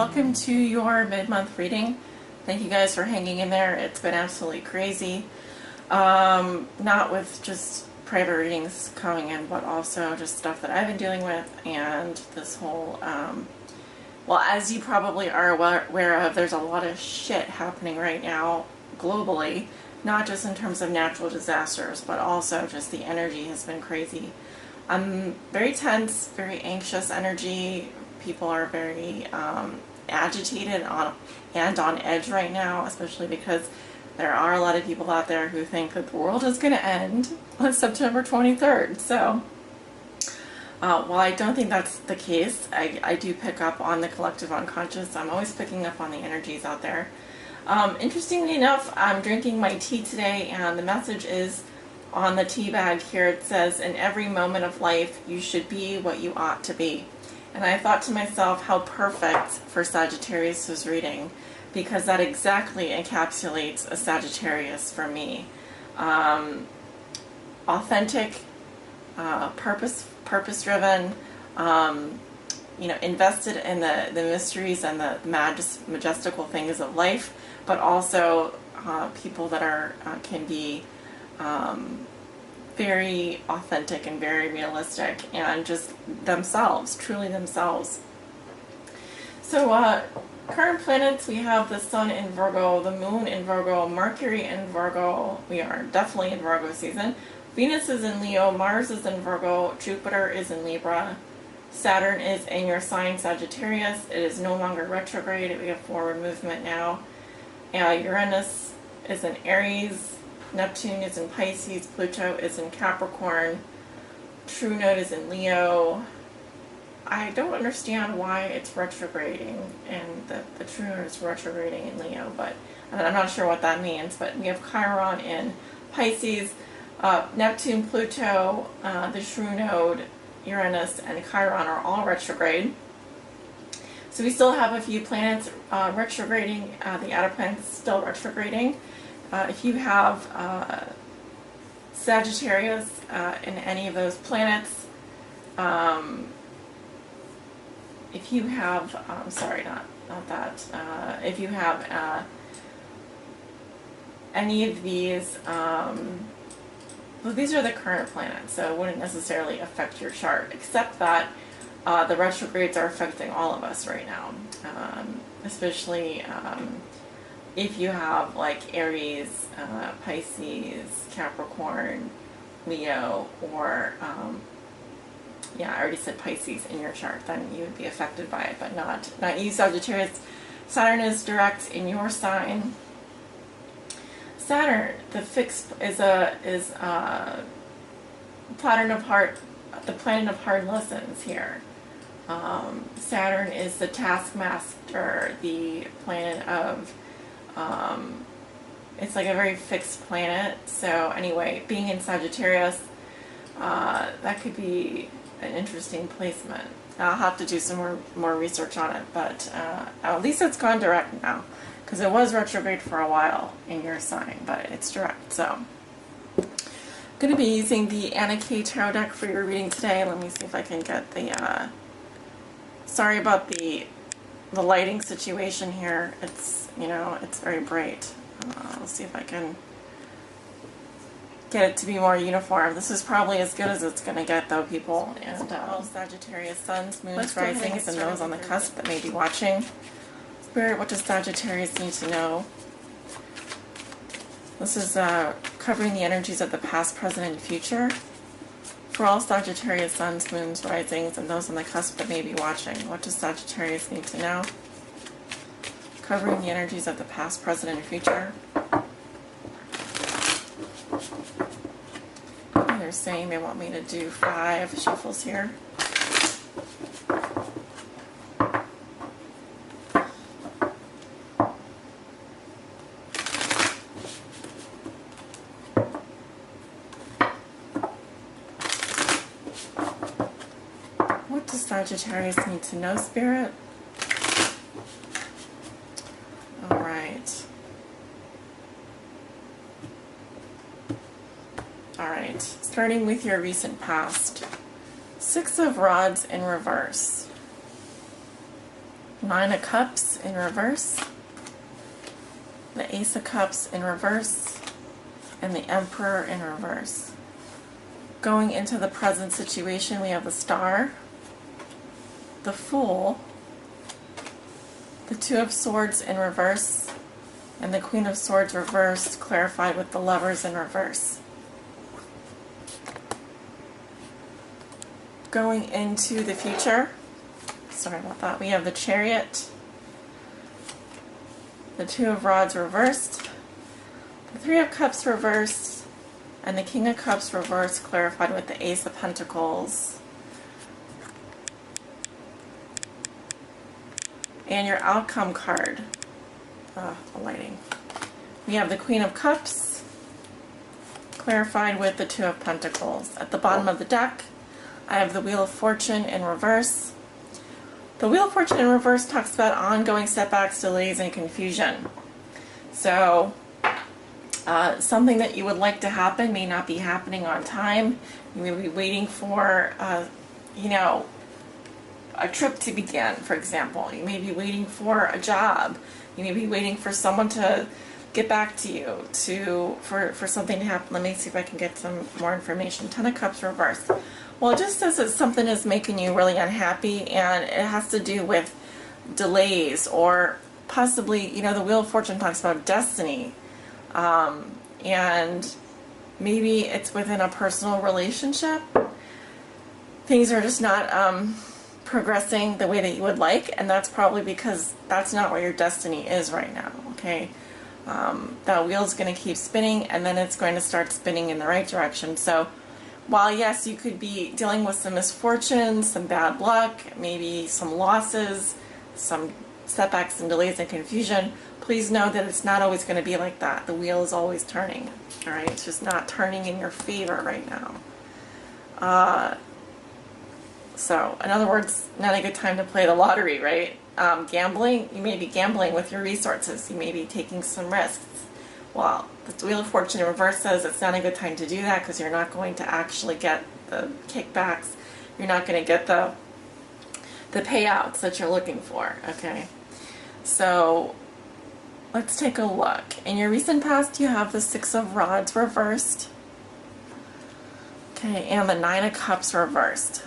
welcome to your mid-month reading. Thank you guys for hanging in there. It's been absolutely crazy. Not with just private readings coming in, but also just stuff that I've been dealing with, and this whole, well, as you probably are aware of, there's a lot of shit happening right now globally, not just in terms of natural disasters, but also just the energy has been crazy. Very tense, very anxious energy. People are very agitated and on edge right now, especially because there are a lot of people out there who think that the world is going to end on September 23rd. So, while I don't think that's the case, I do pick up on the collective unconscious. I'm always picking up on the energies out there. Interestingly enough, I'm drinking my tea today, and the message is on the tea bag here. It says, in every moment of life, you should be what you ought to be. And I thought to myself, how perfect for Sagittarius' reading, because that exactly encapsulates a Sagittarius for me. Authentic, purpose-driven, invested in the mysteries and the majestical things of life, but also people that are can be very authentic and very realistic and just themselves, truly themselves. So current planets, we have the Sun in Virgo, the Moon in Virgo, Mercury in Virgo. We are definitely in Virgo season. Venus is in Leo, Mars is in Virgo, Jupiter is in Libra, Saturn is in your sign Sagittarius. It is no longer retrograde. We have forward movement now. Uranus is in Aries, Neptune is in Pisces, Pluto is in Capricorn, True Node is in Leo. I don't understand why it's retrograding, and the True Node is retrograding in Leo, but I'm not sure what that means. But we have Chiron in Pisces, Neptune, Pluto, the True Node, Uranus, and Chiron are all retrograde. So we still have a few planets retrograding. The outer planets still retrograding. If you have Sagittarius in any of those planets, if you have, sorry, not that, if you have any of these, well, these are the current planets, so it wouldn't necessarily affect your chart, except that the retrogrades are affecting all of us right now, especially if you have like Aries, Pisces, Capricorn, Leo, or yeah, I already said Pisces in your chart, then you would be affected by it, but not you, Sagittarius. Saturn is direct in your sign. Saturn, the fixed, is a planet of hard lessons here. Saturn is the taskmaster, the planet of, it's like a very fixed planet. So anyway, being in Sagittarius, that could be an interesting placement. I'll have to do some more research on it, but at least it's gone direct now, because it was retrograde for a while in your sign, but it's direct. So I'm going to be using the Anna K Tarot deck for your reading today. Let me see if I can get the, sorry about the lighting situation here. It's, it's very bright. Let's see if I can get it to be more uniform. This is probably as good as it's going to get, though, people. And all Sagittarius suns, moons, risings, and those on the cusp that may be watching. Spirit, what does Sagittarius need to know? This is covering the energies of the past, present, and future. For all Sagittarius suns, moons, risings, and those on the cusp that may be watching, what does Sagittarius need to know? Covering the energies of the past, present, and future. They're saying they want me to do 5 shuffles here. What does Sagittarius need to know, Spirit? All right. All right. Starting with your recent past. 6 of Rods in reverse. Nine of Cups in reverse, the Ace of Cups in reverse, and the Emperor in reverse. Going into the present situation, we have the Star, the Fool, the Two of Swords in reverse, and the Queen of Swords reversed, clarified with the Lovers in reverse. Going into the future, sorry about that, we have the Chariot, the Two of Rods reversed, the Three of Cups reversed, and the King of Cups reversed, clarified with the Ace of Pentacles. And your outcome card, the lighting. We have the Queen of Cups, clarified with the Two of Pentacles. At the bottom of the deck, I have the Wheel of Fortune in reverse. The Wheel of Fortune in reverse talks about ongoing setbacks, delays, and confusion. So, something that you would like to happen may not be happening on time. You may be waiting for, you know, a trip to begin, for example. You may be waiting for a job. You may be waiting for someone to get back to you for something to happen. Let me see if I can get some more information. Ten of Cups reversed. Well, it just says that something is making you really unhappy, and it has to do with delays, or possibly, you know, the Wheel of Fortune talks about destiny, and maybe it's within a personal relationship. Things are just not progressing the way that you would like, and that's probably because that's not where your destiny is right now, okay? That wheel's going to keep spinning, and then it's going to start spinning in the right direction. So while yes, you could be dealing with some misfortunes, some bad luck, maybe some losses, some setbacks and delays and confusion, please know that it's not always going to be like that. The wheel is always turning, all right? It's just not turning in your favor right now. So, in other words, not a good time to play the lottery, right? Gambling, you may be gambling with your resources. You may be taking some risks. Well, the Wheel of Fortune in reverse says it's not a good time to do that because you're not going to actually get the kickbacks. You're not going to get the payouts that you're looking for, okay? So, let's take a look. In your recent past, you have the Six of Rods reversed. Okay, and the Nine of Cups reversed.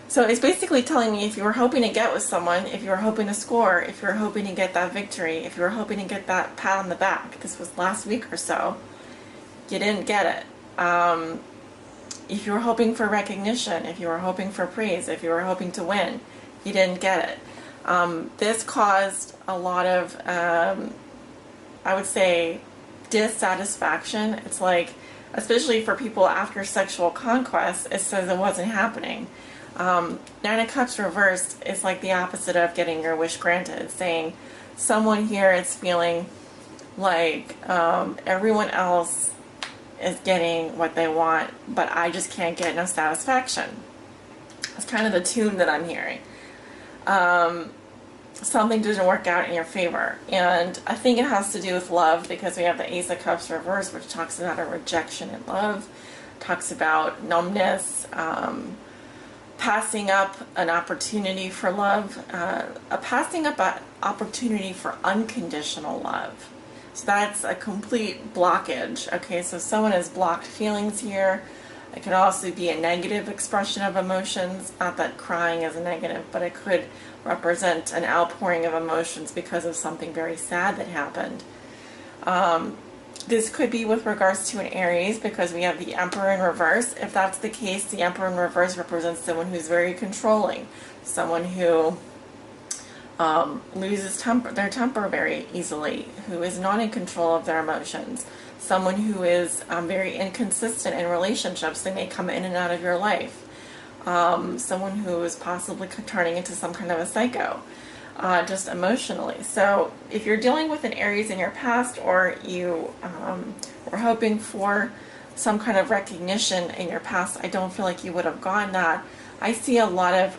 So it's basically telling me if you were hoping to get with someone, if you were hoping to score, if you were hoping to get that victory, if you were hoping to get that pat on the back, this was last week or so, you didn't get it. If you were hoping for recognition, if you were hoping for praise, if you were hoping to win, you didn't get it. This caused a lot of, I would say, dissatisfaction. It's like, especially for people after sexual conquest, it says it wasn't happening. Nine of Cups reversed is like the opposite of getting your wish granted. It's saying someone here is feeling like everyone else is getting what they want, but I just can't get no satisfaction. That's kind of the tune that I'm hearing. Something didn't work out in your favor, and I think it has to do with love, because we have the Ace of Cups reversed, which talks about a rejection in love, talks about numbness, passing up an opportunity for love, passing up an opportunity for unconditional love. So that's a complete blockage. Okay, so someone has blocked feelings here. It could also be a negative expression of emotions. Not that crying is a negative, but it could represent an outpouring of emotions because of something very sad that happened. This could be with regards to an Aries, because we have the Emperor in reverse. If that's the case, the Emperor in reverse represents someone who's very controlling, someone who loses their temper very easily, who is not in control of their emotions, someone who is very inconsistent in relationships. They may come in and out of your life. Someone who is possibly turning into some kind of a psycho. Just emotionally. So if you're dealing with an Aries in your past, or you were hoping for some kind of recognition in your past, I don't feel like you would have gotten that. I see a lot of,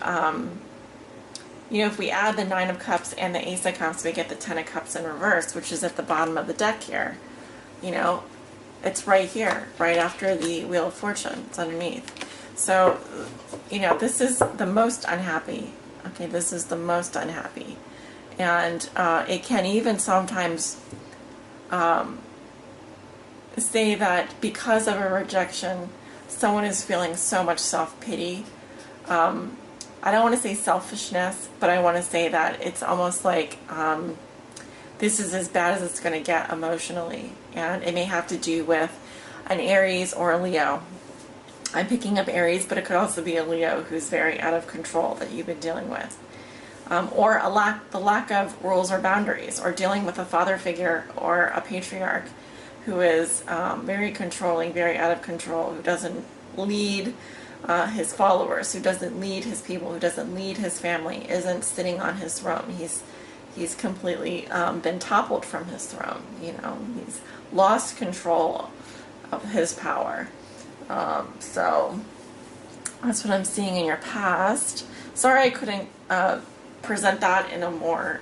you know, if we add the Nine of Cups and the Ace of Cups, we get the Ten of Cups in reverse, which is at the bottom of the deck here. You know, it's right here, right after the Wheel of Fortune. It's underneath. So, you know, this is the most unhappy Okay, this is the most unhappy. And it can even sometimes say that because of a rejection, someone is feeling so much self-pity. I don't want to say selfishness, but I want to say that it's almost like this is as bad as it's going to get emotionally. And it may have to do with an Aries or a Leo. I'm picking up Aries, but it could also be a Leo who's very out of control that you've been dealing with. Or the lack of rules or boundaries, or dealing with a father figure or a patriarch who is very controlling, very out of control, who doesn't lead his followers, who doesn't lead his people, who doesn't lead his family, isn't sitting on his throne. He's completely been toppled from his throne. You know, he's lost control of his power. So that's what I'm seeing in your past. Sorry I couldn't present that in a more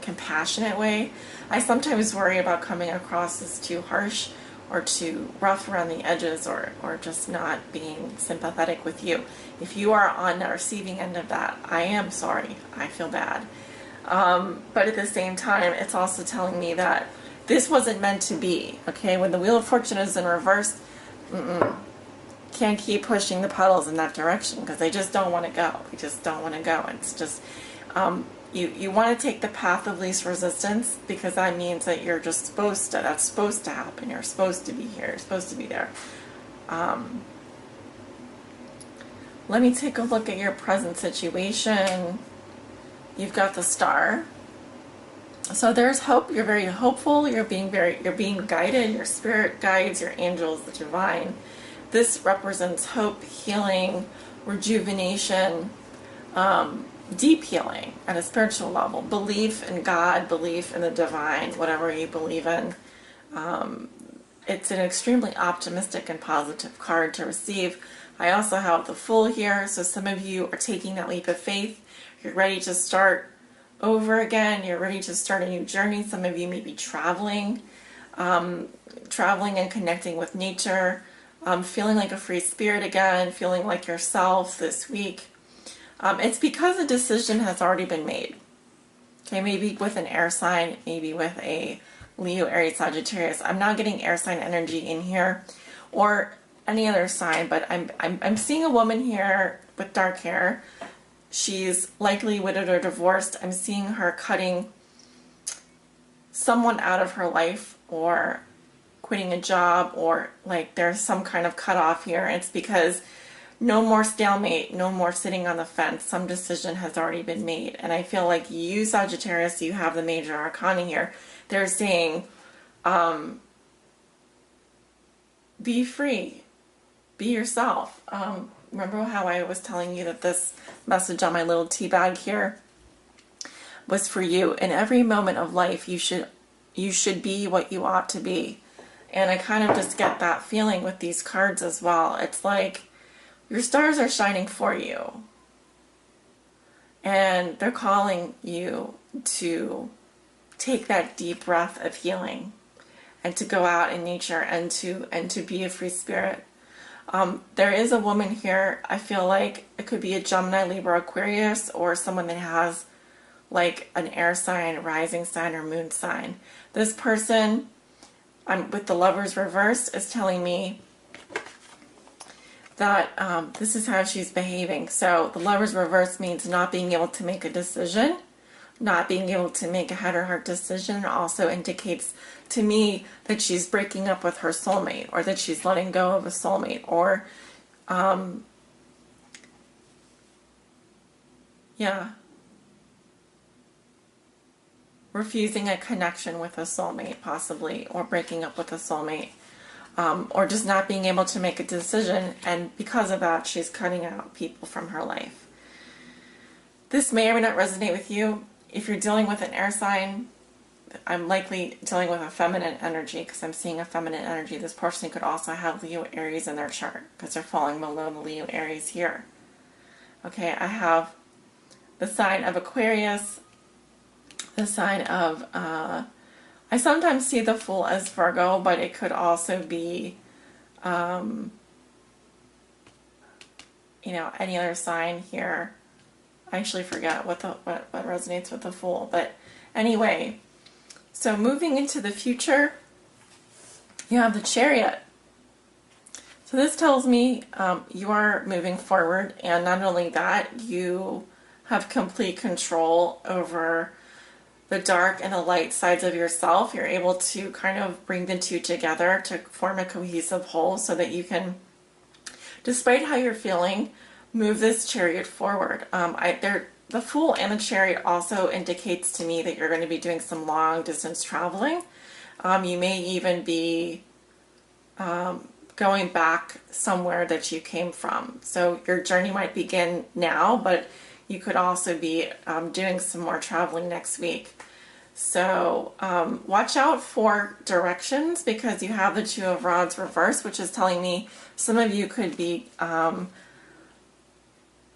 compassionate way. I sometimes worry about coming across as too harsh or too rough around the edges, or just not being sympathetic with you. If you are on the receiving end of that, I am sorry. I feel bad. But at the same time, it's also telling me that this wasn't meant to be. Okay, when the Wheel of Fortune is in reverse, can't keep pushing the pedals in that direction because they just don't want to go. They just don't want to go. And it's just, you want to take the path of least resistance, because that means that you're just supposed to, that's supposed to happen. You're supposed to be here. You're supposed to be there. Let me take a look at your present situation. You've got the Star. So there's hope. You're very hopeful. You're being guided. Your spirit guides, your angels, the divine. This represents hope, healing, rejuvenation, deep healing at a spiritual level. Belief in God, belief in the divine, whatever you believe in. It's an extremely optimistic and positive card to receive. I also have the Fool here, so some of you are taking that leap of faith. You're ready to start over again. You're ready to start a new journey. Some of you may be traveling and connecting with nature, feeling like a free spirit again, feeling like yourself this week. It's because a decision has already been made. Okay, maybe with an air sign, maybe with a Leo, Aries, Sagittarius. I'm not getting air sign energy in here, or any other sign, but I'm seeing a woman here with dark hair. She's likely widowed or divorced. I'm seeing her cutting someone out of her life, or quitting a job, or like there's some kind of cutoff here. It's because no more stalemate, no more sitting on the fence. Some decision has already been made. And I feel like you, Sagittarius, you have the major arcana here. They're saying, be free, be yourself. Remember how I was telling you that this message on my little tea bag here was for you? In every moment of life, you should be what you ought to be. And I kind of just get that feeling with these cards as well. It's like your stars are shining for you. And they're calling you to take that deep breath of healing, and to go out in nature, and to be a free spirit. There is a woman here. I feel like it could be a Gemini, Libra, Aquarius, or someone that has like an air sign, rising sign, or moon sign. This person, with the Lovers reversed, is telling me that this is how she's behaving. So the Lovers reversed means not being able to make a decision, not being able to make a head or heart decision. Also indicates to me that she's breaking up with her soulmate, or that she's letting go of a soulmate, or refusing a connection with a soulmate, possibly, or breaking up with a soulmate, or just not being able to make a decision, and because of that, she's cutting out people from her life. This may or may not resonate with you. If you're dealing with an air sign, I'm likely dealing with a feminine energy, because I'm seeing a feminine energy. This person could also have Leo, Aries in their chart, because they're falling below the Leo, Aries here. Okay, I have the sign of Aquarius, the sign of, I sometimes see the Fool as Virgo, but it could also be, any other sign here. I actually forget what resonates with the Fool. But anyway, so moving into the future, you have the Chariot. So this tells me you are moving forward, and not only that, you have complete control over the dark and the light sides of yourself. You're able to kind of bring the two together to form a cohesive whole so that you can, despite how you're feeling, move this Chariot forward. The Fool and the Chariot also indicates to me that you're going to be doing some long distance traveling. You may even be going back somewhere that you came from. So your journey might begin now, but you could also be doing some more traveling next week. So watch out for directions, because you have the Two of Rods reversed, which is telling me some of you could be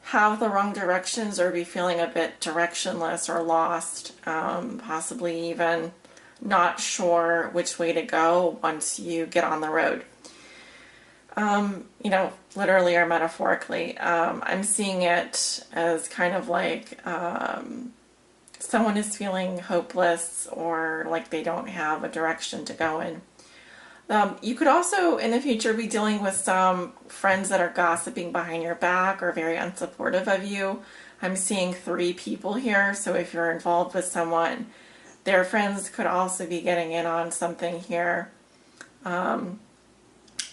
have the wrong directions or be feeling a bit directionless or lost, possibly even not sure which way to go once you get on the road. Literally or metaphorically. I'm seeing it as kind of like someone is feeling hopeless or like they don't have a direction to go in. You could also in the future be dealing with some friends that are gossiping behind your back or very unsupportive of you. I'm seeing 3 people here, so if you're involved with someone, their friends could also be getting in on something here.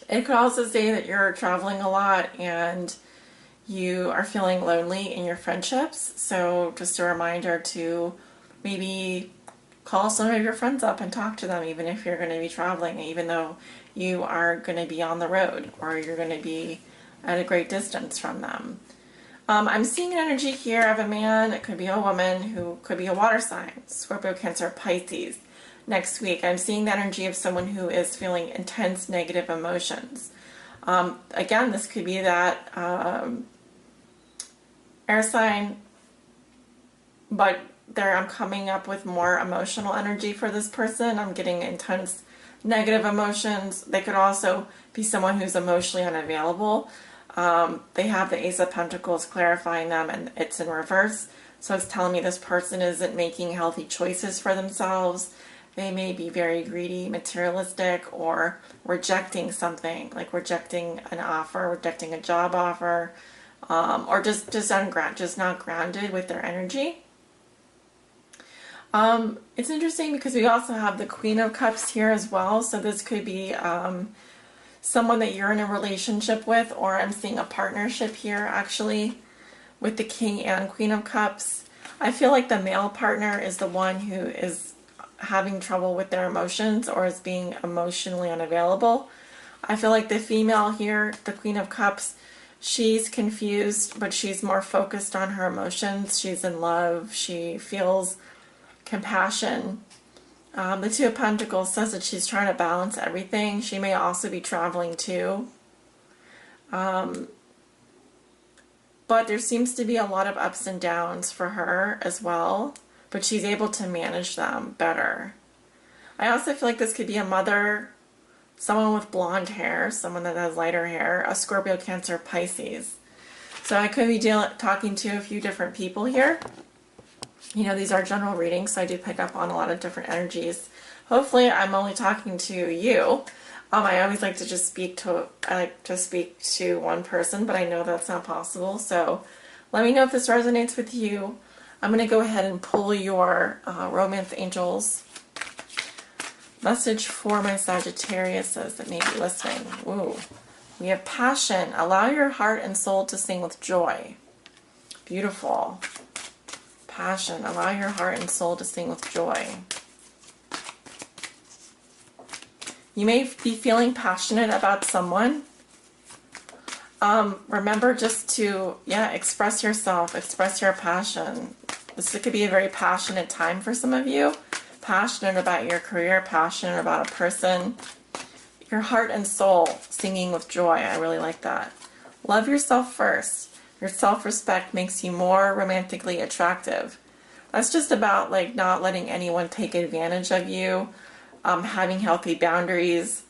It could also say that you're traveling a lot and you are feeling lonely in your friendships. So just a reminder to maybe call some of your friends up and talk to them, even if you're going to be traveling, even though you are going to be on the road or you're going to be at a great distance from them. I'm seeing an energy here of a man, it could be a woman, who could be a water sign, Scorpio, Cancer, Pisces. Next week, I'm seeing the energy of someone who is feeling intense negative emotions. Again, this could be that air sign, but I'm coming up with more emotional energy for this person. I'm getting intense negative emotions. They could also be someone who's emotionally unavailable. They have the Ace of Pentacles clarifying them, and it's in reverse. So it's telling me this person isn't making healthy choices for themselves. They may be very greedy, materialistic, or rejecting something, like rejecting an offer, rejecting a job offer, or just not grounded with their energy. It's interesting because we also have the Queen of Cups here as well. So this could be someone that you're in a relationship with, or I'm seeing a partnership here actually with the King and Queen of Cups. I feel like the male partner is the one who is having trouble with their emotions or is being emotionally unavailable. I feel like the female here, the Queen of Cups, she's confused, but she's more focused on her emotions. She's in love. She feels compassion. The Two of Pentacles says that she's trying to balance everything. She may also be traveling too. But there seems to be a lot of ups and downs for her as well, but she's able to manage them better. I also feel like this could be a mother, someone with blonde hair, someone that has lighter hair, a Scorpio, Cancer, Pisces. So I could be talking to a few different people here. You know, these are general readings, so I do pick up on a lot of different energies. Hopefully I'm only talking to you. I always like to just speak to one person, but I know that's not possible. So let me know if this resonates with you. I'm going to go ahead and pull your romance angels. Message for my Sagittariuses that may be listening. Ooh. We have passion. Allow your heart and soul to sing with joy. Beautiful. Passion. Allow your heart and soul to sing with joy. You may be feeling passionate about someone. Remember just to, express yourself, express your passion. This could be a very passionate time for some of you. Passionate about your career, passionate about a person. Your heart and soul singing with joy. I really like that. Love yourself first. Your self-respect makes you more romantically attractive. That's just about like not letting anyone take advantage of you, having healthy boundaries,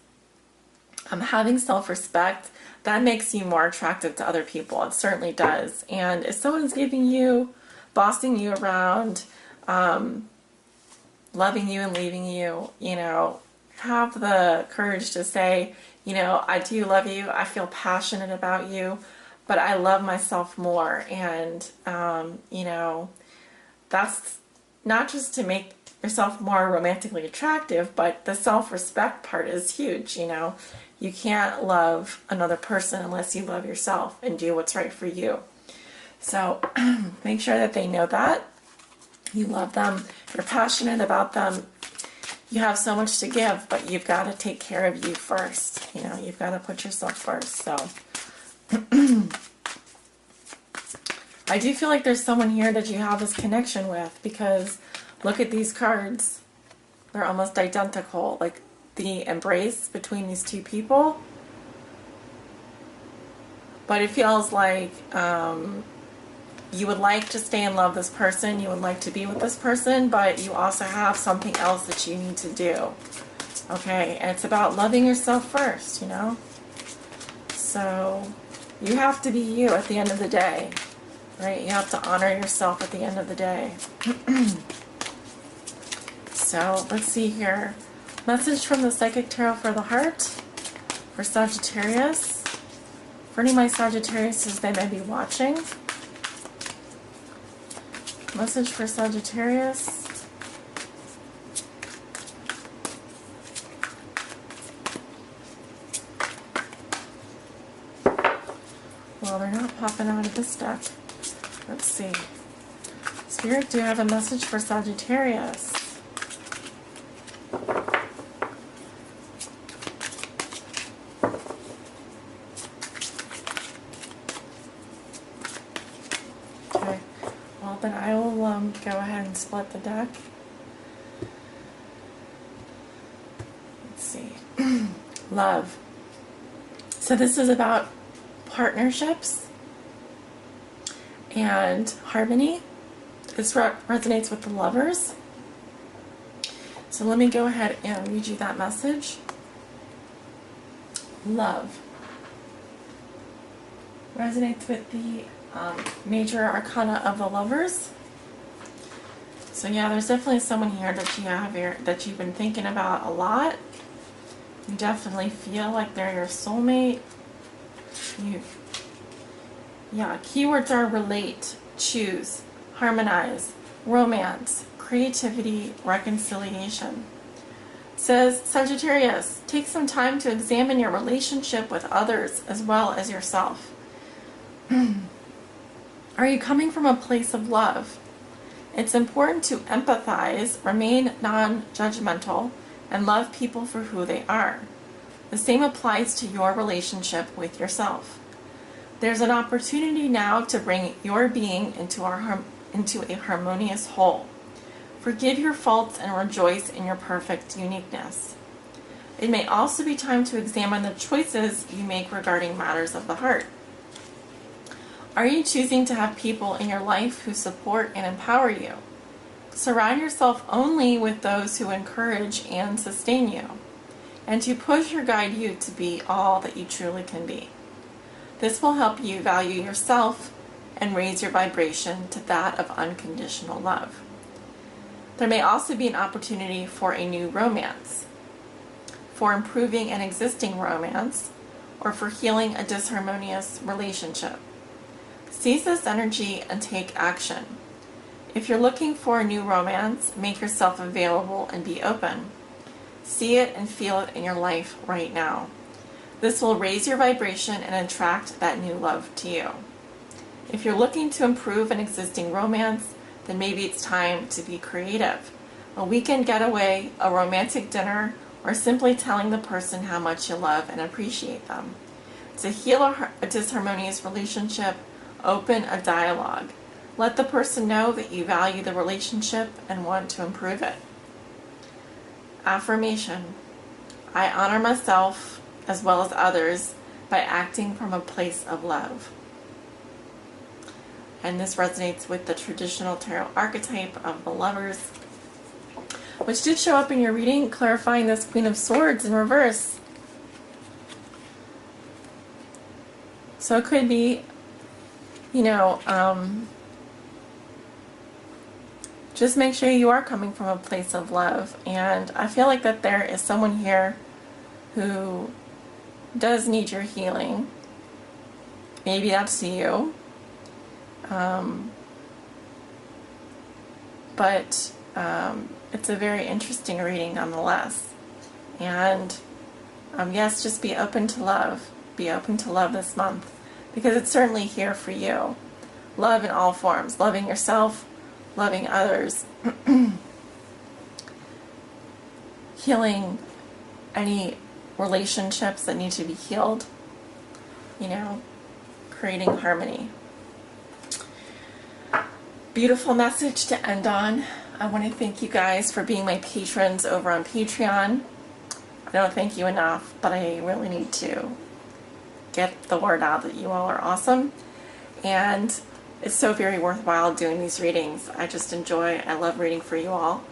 having self-respect. That makes you more attractive to other people. It certainly does. And if someone's giving you bossing you around, loving you and leaving you, have the courage to say, I do love you, I feel passionate about you, but I love myself more. And, that's not just to make yourself more romantically attractive, but the self-respect part is huge, You can't love another person unless you love yourself and do what's right for you. So make sure that they know that. You love them, you're passionate about them, you have so much to give, but you've got to take care of you first. You've got to put yourself first. So I do feel like there's someone here that you have this connection with, because look at these cards. They're almost identical. Like the embrace between these two people. But it feels like you would like to stay and love this person, you would like to be with this person, but you also have something else that you need to do. Okay, and it's about loving yourself first, So you have to be you at the end of the day, right? You have to honor yourself at the end of the day. So let's see here. Message from the Psychic Tarot for the heart for Sagittarius. For any of my Sagittariuses, they may be watching. Message for Sagittarius. Well, they're not popping out of this deck. Let's see. Spirit, do you have a message for Sagittarius? Okay. Well, then I will go ahead and split the deck. Let's see. Love. So this is about partnerships and harmony. This resonates with the lovers. So let me go ahead and read you that message. Love resonates with the major arcana of the lovers. So yeah, there's definitely someone here that you have here that you've been thinking about a lot. You definitely feel like they're your soulmate. Yeah, keywords are relate, choose, harmonize, romance, creativity, reconciliation. It says, Sagittarius, take some time to examine your relationship with others as well as yourself. Are you coming from a place of love? It's important to empathize, remain non-judgmental, and love people for who they are. The same applies to your relationship with yourself. There's an opportunity now to bring your being into a harmonious whole. Forgive your faults and rejoice in your perfect uniqueness. It may also be time to examine the choices you make regarding matters of the heart. Are you choosing to have people in your life who support and empower you? Surround yourself only with those who encourage and sustain you, and to push or guide you to be all that you truly can be. This will help you value yourself and raise your vibration to that of unconditional love. There may also be an opportunity for a new romance, for improving an existing romance, or for healing a disharmonious relationship. Seize this energy and take action. If you're looking for a new romance, make yourself available and be open. See it and feel it in your life right now. This will raise your vibration and attract that new love to you. If you're looking to improve an existing romance, then maybe it's time to be creative. A weekend getaway, a romantic dinner, or simply telling the person how much you love and appreciate them. To heal a disharmonious relationship, open a dialogue. Let the person know that you value the relationship and want to improve it. Affirmation. I honor myself as well as others by acting from a place of love. And this resonates with the traditional tarot archetype of the lovers, which did show up in your reading, clarifying this Queen of Swords in reverse. So it could be, just make sure you are coming from a place of love. And I feel like that there is someone here who does need your healing. Maybe that's you. But it's a very interesting reading nonetheless. And yes, just be open to love. Be open to love this month, because it's certainly here for you. Love in all forms. Loving yourself, loving others, healing any relationships that need to be healed, you know, creating harmony. Beautiful message to end on. I want to thank you guys for being my patrons over on Patreon. I don't thank you enough, but I really need to get the word out that you all are awesome. And it's so very worthwhile doing these readings. I just enjoy, I love reading for you all.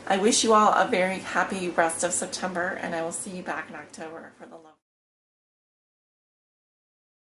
I wish you all a very happy rest of September, and I will see you back in October for the love.